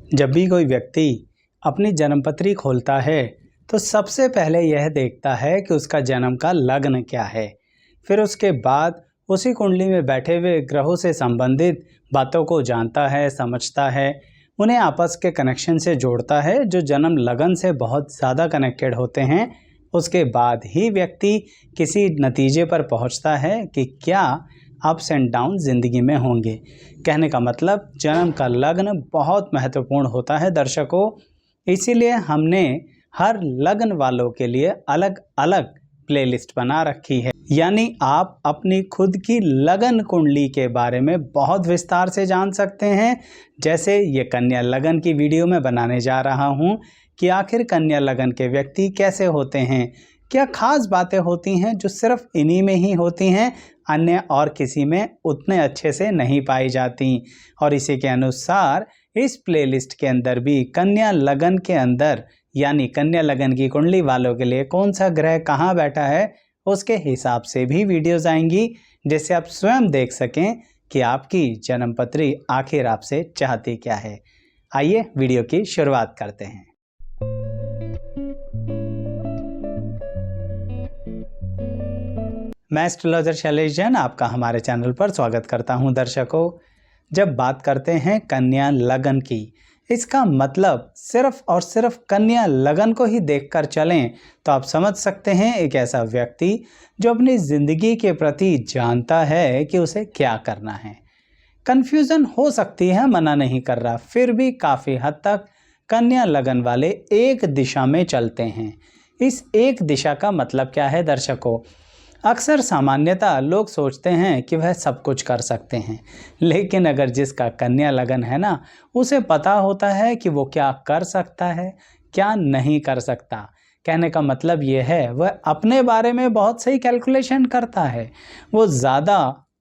जब भी कोई व्यक्ति अपनी जन्मपत्री खोलता है तो सबसे पहले यह देखता है कि उसका जन्म का लग्न क्या है। फिर उसके बाद उसी कुंडली में बैठे हुए ग्रहों से संबंधित बातों को जानता है, समझता है, उन्हें आपस के कनेक्शन से जोड़ता है जो जन्म लगन से बहुत ज़्यादा कनेक्टेड होते हैं। उसके बाद ही व्यक्ति किसी नतीजे पर पहुंचता है कि क्या अप्स एंड डाउन ज़िंदगी में होंगे। कहने का मतलब जन्म का लग्न बहुत महत्वपूर्ण होता है दर्शकों। इसीलिए हमने हर लग्न वालों के लिए अलग अलग प्लेलिस्ट बना रखी है, यानी आप अपनी खुद की लगन कुंडली के बारे में बहुत विस्तार से जान सकते हैं। जैसे ये कन्या लगन की वीडियो मैं बनाने जा रहा हूँ कि आखिर कन्या लगन के व्यक्ति कैसे होते हैं, क्या खास बातें होती हैं जो सिर्फ इन्हीं में ही होती हैं, अन्य और किसी में उतने अच्छे से नहीं पाई जाती। और इसी के अनुसार इस प्लेलिस्ट के अंदर भी कन्या लगन के अंदर यानी कन्या लगन की कुंडली वालों के लिए कौन सा ग्रह कहाँ बैठा है उसके हिसाब से भी वीडियोस आएंगी, जिससे आप स्वयं देख सकें कि आपकी जन्मपत्री आखिर आपसे चाहती क्या है। आइए वीडियो की शुरुआत करते हैं। मैं एस्ट्रोलॉजर शैलेश जैन आपका हमारे चैनल पर स्वागत करता हूं। दर्शकों, जब बात करते हैं कन्या लगन की, इसका मतलब सिर्फ और सिर्फ कन्या लगन को ही देखकर चलें तो आप समझ सकते हैं एक ऐसा व्यक्ति जो अपनी ज़िंदगी के प्रति जानता है कि उसे क्या करना है। कन्फ्यूज़न हो सकती है, मना नहीं कर रहा, फिर भी काफ़ी हद तक कन्या लगन वाले एक दिशा में चलते हैं। इस एक दिशा का मतलब क्या है दर्शकों? अक्सर सामान्यतः लोग सोचते हैं कि वह सब कुछ कर सकते हैं, लेकिन अगर जिसका कन्या लगन है ना, उसे पता होता है कि वो क्या कर सकता है, क्या नहीं कर सकता। कहने का मतलब ये है वह अपने बारे में बहुत सही कैलकुलेशन करता है। वो ज़्यादा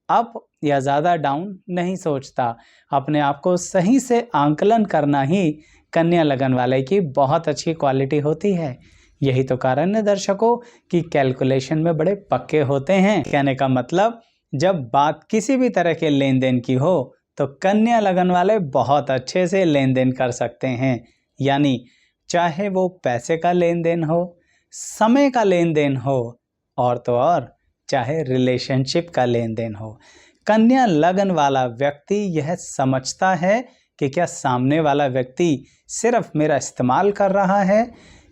अप या ज़्यादा डाउन नहीं सोचता। अपने आप को सही से आंकलन करना ही कन्या लगन वाले की बहुत अच्छी क्वालिटी होती है। यही तो कारण है दर्शकों कि कैलकुलेशन में बड़े पक्के होते हैं। कहने का मतलब जब बात किसी भी तरह के लेन देन की हो तो कन्या लगन वाले बहुत अच्छे से लेन देन कर सकते हैं। यानी चाहे वो पैसे का लेन देन हो, समय का लेन देन हो, और तो और चाहे रिलेशनशिप का लेन देन हो, कन्या लगन वाला व्यक्ति यह समझता है कि क्या सामने वाला व्यक्ति सिर्फ मेरा इस्तेमाल कर रहा है,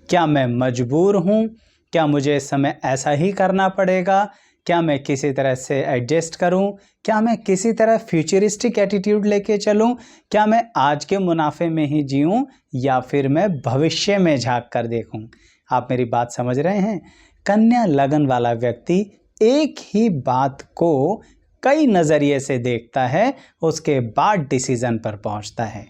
क्या मैं मजबूर हूँ, क्या मुझे इस समय ऐसा ही करना पड़ेगा, क्या मैं किसी तरह से एडजस्ट करूँ, क्या मैं किसी तरह फ्यूचरिस्टिक एटीट्यूड लेके चलूँ, क्या मैं आज के मुनाफे में ही जीऊँ या फिर मैं भविष्य में झांक कर देखूँ। आप मेरी बात समझ रहे हैं? कन्या लगन वाला व्यक्ति एक ही बात को कई नज़रिए से देखता है, उसके बाद डिसीज़न पर पहुँचता है।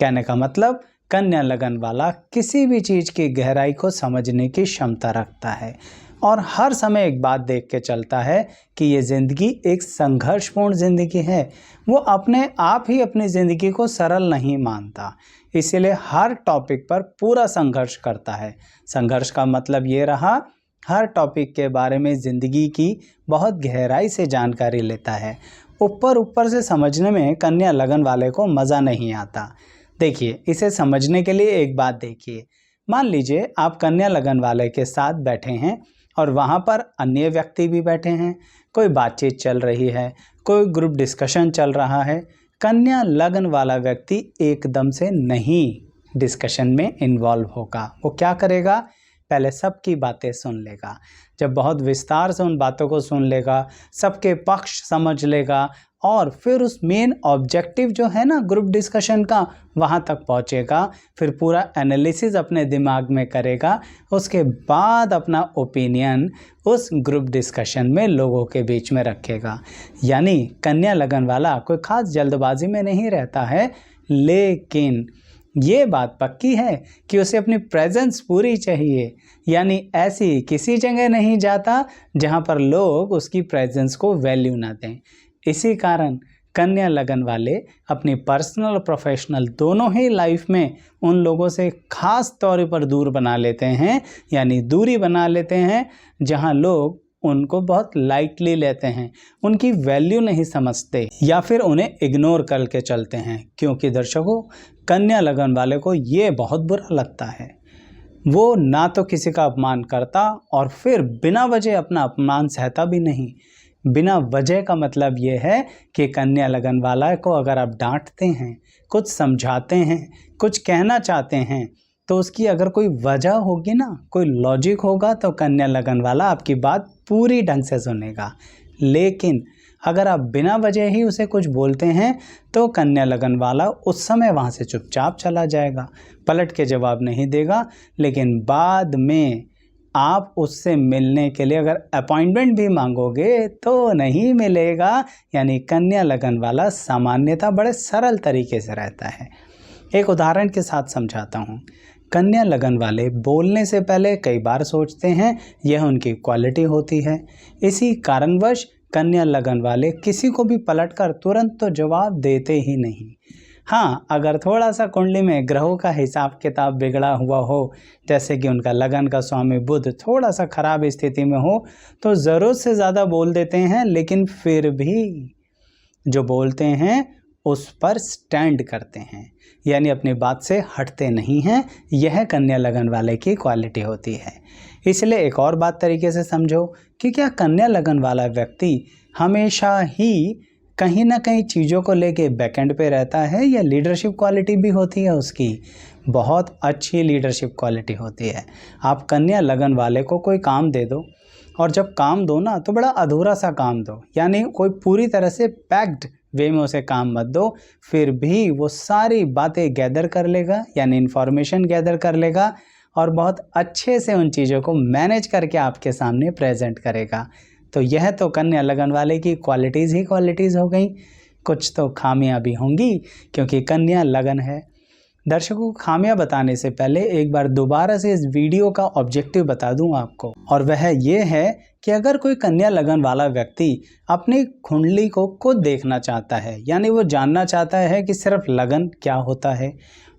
कहने का मतलब कन्या लगन वाला किसी भी चीज़ की गहराई को समझने की क्षमता रखता है और हर समय एक बात देख के चलता है कि ये ज़िंदगी एक संघर्षपूर्ण ज़िंदगी है। वो अपने आप ही अपनी ज़िंदगी को सरल नहीं मानता, इसीलिए हर टॉपिक पर पूरा संघर्ष करता है। संघर्ष का मतलब ये रहा, हर टॉपिक के बारे में ज़िंदगी की बहुत गहराई से जानकारी लेता है। ऊपर ऊपर से समझने में कन्या लगन वाले को मज़ा नहीं आता। देखिए, इसे समझने के लिए एक बात देखिए। मान लीजिए आप कन्या लगन वाले के साथ बैठे हैं और वहाँ पर अन्य व्यक्ति भी बैठे हैं, कोई बातचीत चल रही है, कोई ग्रुप डिस्कशन चल रहा है। कन्या लगन वाला व्यक्ति एकदम से नहीं डिस्कशन में इन्वॉल्व होगा। वो क्या करेगा? पहले सबकी बातें सुन लेगा। जब बहुत विस्तार से उन बातों को सुन लेगा, सबके पक्ष समझ लेगा और फिर उस मेन ऑब्जेक्टिव जो है ना ग्रुप डिस्कशन का, वहाँ तक पहुँचेगा। फिर पूरा एनालिसिस अपने दिमाग में करेगा, उसके बाद अपना ओपिनियन उस ग्रुप डिस्कशन में लोगों के बीच में रखेगा। यानी कन्या लगन वाला कोई ख़ास जल्दबाजी में नहीं रहता है, लेकिन ये बात पक्की है कि उसे अपनी प्रेजेंस पूरी चाहिए। यानी ऐसी किसी जगह नहीं जाता जहाँ पर लोग उसकी प्रेजेंस को वैल्यू ना दें। इसी कारण कन्या लगन वाले अपनी पर्सनल और प्रोफेशनल दोनों ही लाइफ में उन लोगों से खास तौर पर दूर बना लेते हैं, यानी दूरी बना लेते हैं जहां लोग उनको बहुत लाइटली लेते हैं, उनकी वैल्यू नहीं समझते या फिर उन्हें इग्नोर करके चलते हैं। क्योंकि दर्शकों, कन्या लगन वाले को ये बहुत बुरा लगता है। वो ना तो किसी का अपमान करता और फिर बिना वजह अपना अपमान सहता भी नहीं। बिना वजह का मतलब ये है कि कन्या लगन वाला को अगर आप डांटते हैं, कुछ समझाते हैं, कुछ कहना चाहते हैं, तो उसकी अगर कोई वजह होगी ना, कोई लॉजिक होगा, तो कन्या लगन वाला आपकी बात पूरी ढंग से सुनेगा। लेकिन अगर आप बिना वजह ही उसे कुछ बोलते हैं तो कन्या लगन वाला उस समय वहाँ से चुपचाप चला जाएगा, पलट के जवाब नहीं देगा। लेकिन बाद में आप उससे मिलने के लिए अगर अपॉइंटमेंट भी मांगोगे तो नहीं मिलेगा। यानी कन्या लगन वाला सामान्यतः बड़े सरल तरीके से रहता है। एक उदाहरण के साथ समझाता हूँ। कन्या लगन वाले बोलने से पहले कई बार सोचते हैं, यह उनकी क्वालिटी होती है। इसी कारणवश कन्या लगन वाले किसी को भी पलटकर तुरंत तो जवाब देते ही नहीं। हाँ, अगर थोड़ा सा कुंडली में ग्रहों का हिसाब किताब बिगड़ा हुआ हो, जैसे कि उनका लगन का स्वामी बुध थोड़ा सा खराब स्थिति में हो, तो ज़रूरत से ज़्यादा बोल देते हैं। लेकिन फिर भी जो बोलते हैं उस पर स्टैंड करते हैं, यानी अपनी बात से हटते नहीं हैं। यह कन्या लगन वाले की क्वालिटी होती है। इसलिए एक और बात तरीके से समझो कि क्या कन्या लगन वाला व्यक्ति हमेशा ही कहीं ना कहीं चीज़ों को लेके बैकएंड पे रहता है, या लीडरशिप क्वालिटी भी होती है उसकी? बहुत अच्छी लीडरशिप क्वालिटी होती है। आप कन्या लगन वाले को कोई काम दे दो, और जब काम दो ना तो बड़ा अधूरा सा काम दो, यानी कोई पूरी तरह से पैक्ड वे में उसे काम मत दो। फिर भी वो सारी बातें गैदर कर लेगा, यानी इन्फॉर्मेशन गैदर कर लेगा, और बहुत अच्छे से उन चीज़ों को मैनेज करके आपके सामने प्रेजेंट करेगा। तो यह तो कन्या लगन वाले की क्वालिटीज़ ही क्वालिटीज़ हो गई। कुछ तो खामियां भी होंगी क्योंकि कन्या लगन है। दर्शकों, खामियां बताने से पहले एक बार दोबारा से इस वीडियो का ऑब्जेक्टिव बता दूं आपको, और वह ये है कि अगर कोई कन्या लगन वाला व्यक्ति अपनी कुंडली को खुद देखना चाहता है, यानी वो जानना चाहता है कि सिर्फ लगन क्या होता है,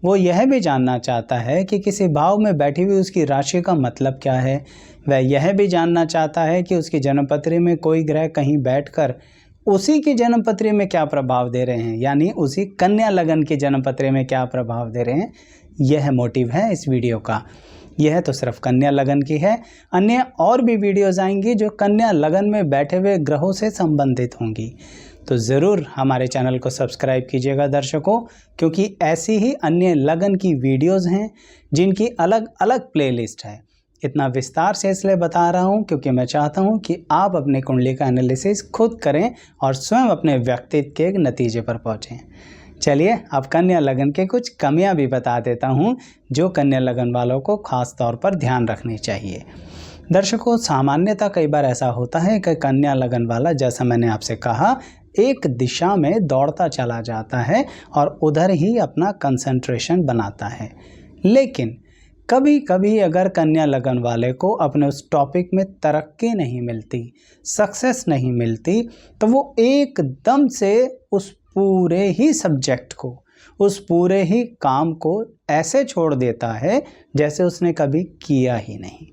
वो यह भी जानना चाहता है कि किसी भाव में बैठी हुई उसकी राशि का मतलब क्या है, वह यह भी जानना चाहता है कि उसकी जन्मपत्री में कोई ग्रह कहीं बैठकर उसी की जन्मपत्री में क्या प्रभाव दे रहे हैं, यानी उसी कन्या लगन की जन्मपत्री में क्या प्रभाव दे रहे हैं। यह मोटिव है इस वीडियो का। यह तो सिर्फ कन्या लगन की है, अन्य और भी वीडियोज़ आएंगी जो कन्या लगन में बैठे हुए ग्रहों से संबंधित होंगी। तो ज़रूर हमारे चैनल को सब्सक्राइब कीजिएगा दर्शकों, क्योंकि ऐसी ही अन्य लगन की वीडियोज़ हैं जिनकी अलग अलग प्लेलिस्ट है। इतना विस्तार से इसलिए बता रहा हूँ क्योंकि मैं चाहता हूँ कि आप अपने कुंडली का एनालिसिस खुद करें और स्वयं अपने व्यक्तित्व के एक नतीजे पर पहुँचें। चलिए, अब कन्या लगन के कुछ कमियां भी बता देता हूं जो कन्या लगन वालों को खास तौर पर ध्यान रखनी चाहिए। दर्शकों, सामान्यतः कई बार ऐसा होता है कि कन्या लगन वाला, जैसा मैंने आपसे कहा, एक दिशा में दौड़ता चला जाता है और उधर ही अपना कंसंट्रेशन बनाता है। लेकिन कभी कभी अगर कन्या लगन वाले को अपने उस टॉपिक में तरक्की नहीं मिलती, सक्सेस नहीं मिलती, तो वो एकदम से उस पूरे ही सब्जेक्ट को, उस पूरे ही काम को ऐसे छोड़ देता है जैसे उसने कभी किया ही नहीं।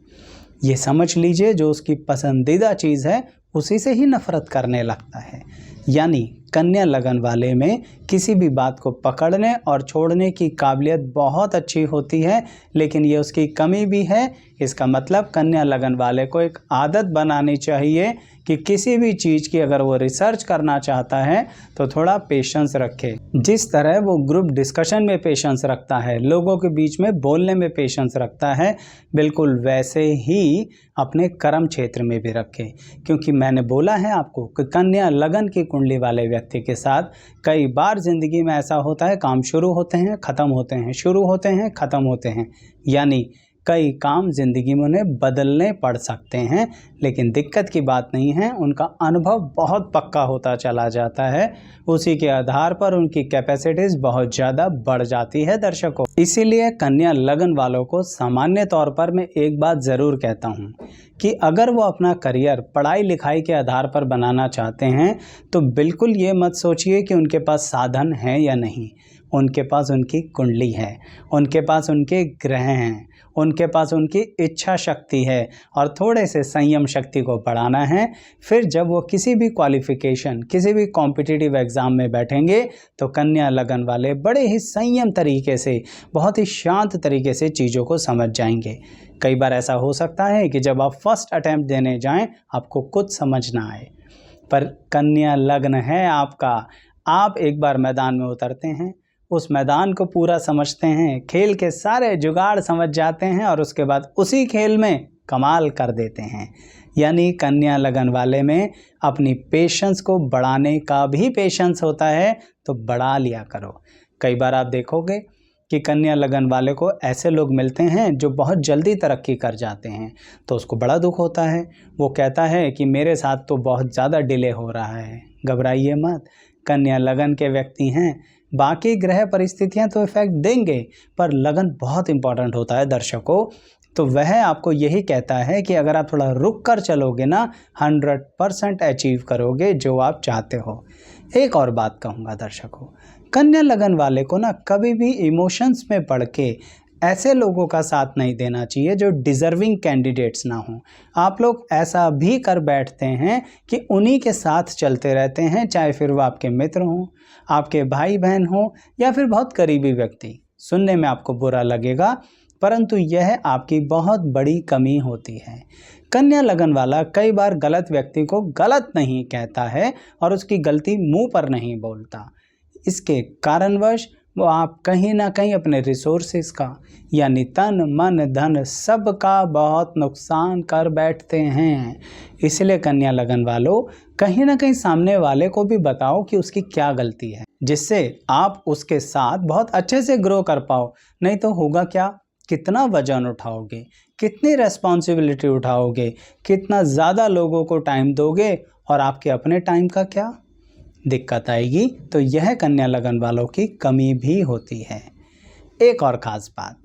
ये समझ लीजिए, जो उसकी पसंदीदा चीज़ है उसी से ही नफरत करने लगता है। यानी कन्या लगन वाले में किसी भी बात को पकड़ने और छोड़ने की काबिलियत बहुत अच्छी होती है, लेकिन ये उसकी कमी भी है। इसका मतलब कन्या लगन वाले को एक आदत बनानी चाहिए कि किसी भी चीज़ की अगर वो रिसर्च करना चाहता है तो थोड़ा पेशेंस रखे। जिस तरह वो ग्रुप डिस्कशन में पेशेंस रखता है, लोगों के बीच में बोलने में पेशेंस रखता है, बिल्कुल वैसे ही अपने कर्म क्षेत्र में भी रखे। क्योंकि मैंने बोला है आपको कि कन्या लगन की कुंडली वाले व्यक्ति के साथ कई बार ज़िंदगी में ऐसा होता है, काम शुरू होते हैं ख़त्म होते हैं, शुरू होते हैं ख़त्म होते हैं, यानी कई काम ज़िंदगी में उन्हें बदलने पड़ सकते हैं। लेकिन दिक्कत की बात नहीं है, उनका अनुभव बहुत पक्का होता चला जाता है। उसी के आधार पर उनकी कैपेसिटीज़ बहुत ज़्यादा बढ़ जाती है दर्शकों। इसीलिए कन्या लगन वालों को सामान्य तौर पर मैं एक बात ज़रूर कहता हूँ कि अगर वो अपना करियर पढ़ाई लिखाई के आधार पर बनाना चाहते हैं तो बिल्कुल ये मत सोचिए कि उनके पास साधन है या नहीं। उनके पास उनकी कुंडली है, उनके पास उनके ग्रह हैं, उनके पास उनकी इच्छा शक्ति है और थोड़े से संयम शक्ति को बढ़ाना है। फिर जब वो किसी भी क्वालिफिकेशन, किसी भी कॉम्पिटिटिव एग्ज़ाम में बैठेंगे तो कन्या लगन वाले बड़े ही संयम तरीके से, बहुत ही शांत तरीके से चीज़ों को समझ जाएंगे। कई बार ऐसा हो सकता है कि जब आप फर्स्ट अटैम्प्ट देने जाएं आपको कुछ समझ ना आए, पर कन्या लग्न है आपका, आप एक बार मैदान में उतरते हैं, उस मैदान को पूरा समझते हैं, खेल के सारे जुगाड़ समझ जाते हैं और उसके बाद उसी खेल में कमाल कर देते हैं। यानी कन्या लगन वाले में अपनी पेशेंस को बढ़ाने का भी पेशेंस होता है, तो बढ़ा लिया करो। कई बार आप देखोगे कि कन्या लगन वाले को ऐसे लोग मिलते हैं जो बहुत जल्दी तरक्की कर जाते हैं, तो उसको बड़ा दुख होता है। वो कहता है कि मेरे साथ तो बहुत ज़्यादा डिले हो रहा है। घबराइए मत, कन्या लगन के व्यक्ति हैं, बाकी ग्रह परिस्थितियां तो इफेक्ट देंगे, पर लगन बहुत इंपॉर्टेंट होता है दर्शकों। तो वह आपको यही कहता है कि अगर आप थोड़ा रुक कर चलोगे ना, 100% अचीव करोगे जो आप चाहते हो। एक और बात कहूँगा दर्शकों, कन्या लगन वाले को ना कभी भी इमोशंस में पड़ के ऐसे लोगों का साथ नहीं देना चाहिए जो डिज़र्विंग कैंडिडेट्स ना हों। आप लोग ऐसा भी कर बैठते हैं कि उन्हीं के साथ चलते रहते हैं, चाहे फिर वो आपके मित्र हों, आपके भाई बहन हों या फिर बहुत करीबी व्यक्ति। सुनने में आपको बुरा लगेगा, परंतु यह आपकी बहुत बड़ी कमी होती है। कन्या लगन वाला कई बार गलत व्यक्ति को गलत नहीं कहता है और उसकी गलती मुंह पर नहीं बोलता। इसके कारणवश वो आप कहीं ना कहीं अपने रिसोर्सेज का, यानी तन मन धन सब का बहुत नुकसान कर बैठते हैं। इसलिए कन्या लगन वालों, कहीं ना कहीं सामने वाले को भी बताओ कि उसकी क्या गलती है, जिससे आप उसके साथ बहुत अच्छे से ग्रो कर पाओ। नहीं तो होगा क्या, कितना वजन उठाओगे, कितनी रेस्पॉन्सिबिलिटी उठाओगे, कितना ज़्यादा लोगों को टाइम दोगे और आपके अपने टाइम का क्या दिक्कत आएगी। तो यह कन्या लगन वालों की कमी भी होती है। एक और ख़ास बात,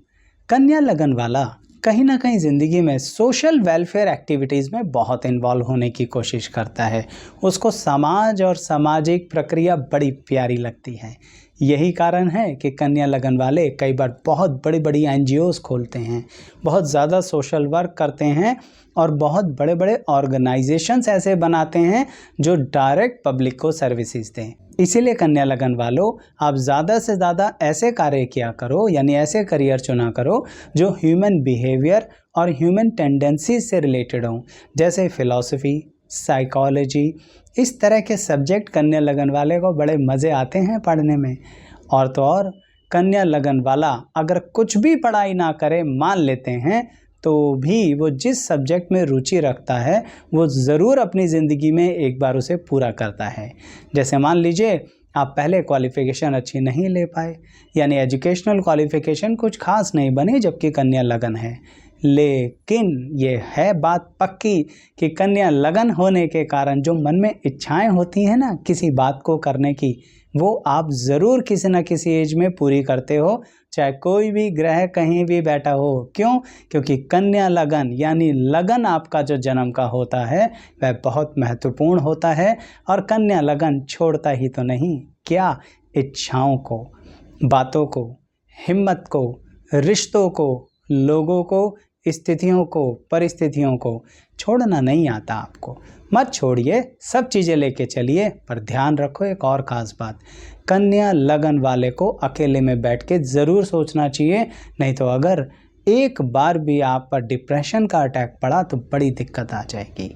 कन्या लगन वाला कहीं ना कहीं ज़िंदगी में सोशल वेलफेयर एक्टिविटीज़ में बहुत इन्वॉल्व होने की कोशिश करता है। उसको समाज और सामाजिक प्रक्रिया बड़ी प्यारी लगती है। यही कारण है कि कन्या लगन वाले कई बार बहुत बड़ी बड़ी NGOs खोलते हैं, बहुत ज़्यादा सोशल वर्क करते हैं और बहुत बड़े बड़े ऑर्गेनाइजेशंस ऐसे बनाते हैं जो डायरेक्ट पब्लिक को सर्विसेज दें। इसीलिए कन्या लगन वालों, आप ज़्यादा से ज़्यादा ऐसे कार्य किया करो, यानी ऐसे करियर चुना करो जो ह्यूमन बिहेवियर और ह्यूमन टेंडेंसीज से रिलेटेड हों, जैसे फ़िलॉसफी, साइकोलॉजी। इस तरह के सब्जेक्ट कन्या लगन वाले को बड़े मज़े आते हैं पढ़ने में। और तो और कन्या लगन वाला अगर कुछ भी पढ़ाई ना करे, मान लेते हैं, तो भी वो जिस सब्जेक्ट में रुचि रखता है वो ज़रूर अपनी ज़िंदगी में एक बार उसे पूरा करता है। जैसे मान लीजिए आप पहले क्वालिफ़िकेशन अच्छी नहीं ले पाए, यानी एजुकेशनल क्वालिफ़िकेशन कुछ खास नहीं बनी, जबकि कन्या लगन है। लेकिन ये है बात पक्की कि कन्या लगन होने के कारण जो मन में इच्छाएं होती हैं ना किसी बात को करने की, वो आप ज़रूर किसी न किसी एज में पूरी करते हो, चाहे कोई भी ग्रह कहीं भी बैठा हो। क्यों? क्योंकि कन्या लगन यानी लगन आपका जो जन्म का होता है वह बहुत महत्वपूर्ण होता है। और कन्या लगन छोड़ता ही तो नहीं, क्या इच्छाओं को, बातों को, हिम्मत को, रिश्तों को, लोगों को, स्थितियों को, परिस्थितियों को छोड़ना नहीं आता आपको। मत छोड़िए, सब चीज़ें लेके चलिए, पर ध्यान रखो एक और ख़ास बात, कन्या लगन वाले को अकेले में बैठ के ज़रूर सोचना चाहिए। नहीं तो अगर एक बार भी आप पर डिप्रेशन का अटैक पड़ा तो बड़ी दिक्कत आ जाएगी।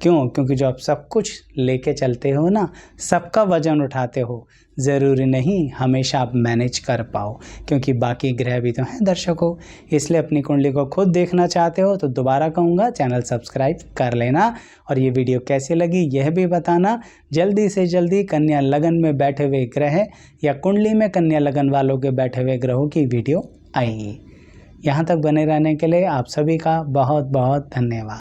क्यों? क्योंकि जो आप सब कुछ लेके चलते हो ना, सबका वजन उठाते हो, ज़रूरी नहीं हमेशा आप मैनेज कर पाओ, क्योंकि बाकी ग्रह भी तो हैं दर्शकों। इसलिए अपनी कुंडली को खुद देखना चाहते हो तो दोबारा कहूँगा, चैनल सब्सक्राइब कर लेना और ये वीडियो कैसी लगी यह भी बताना। जल्दी से जल्दी कन्या लगन में बैठे हुए ग्रह या कुंडली में कन्या लगन वालों के बैठे हुए ग्रहों की वीडियो आएगी। यहाँ तक बने रहने के लिए आप सभी का बहुत बहुत धन्यवाद।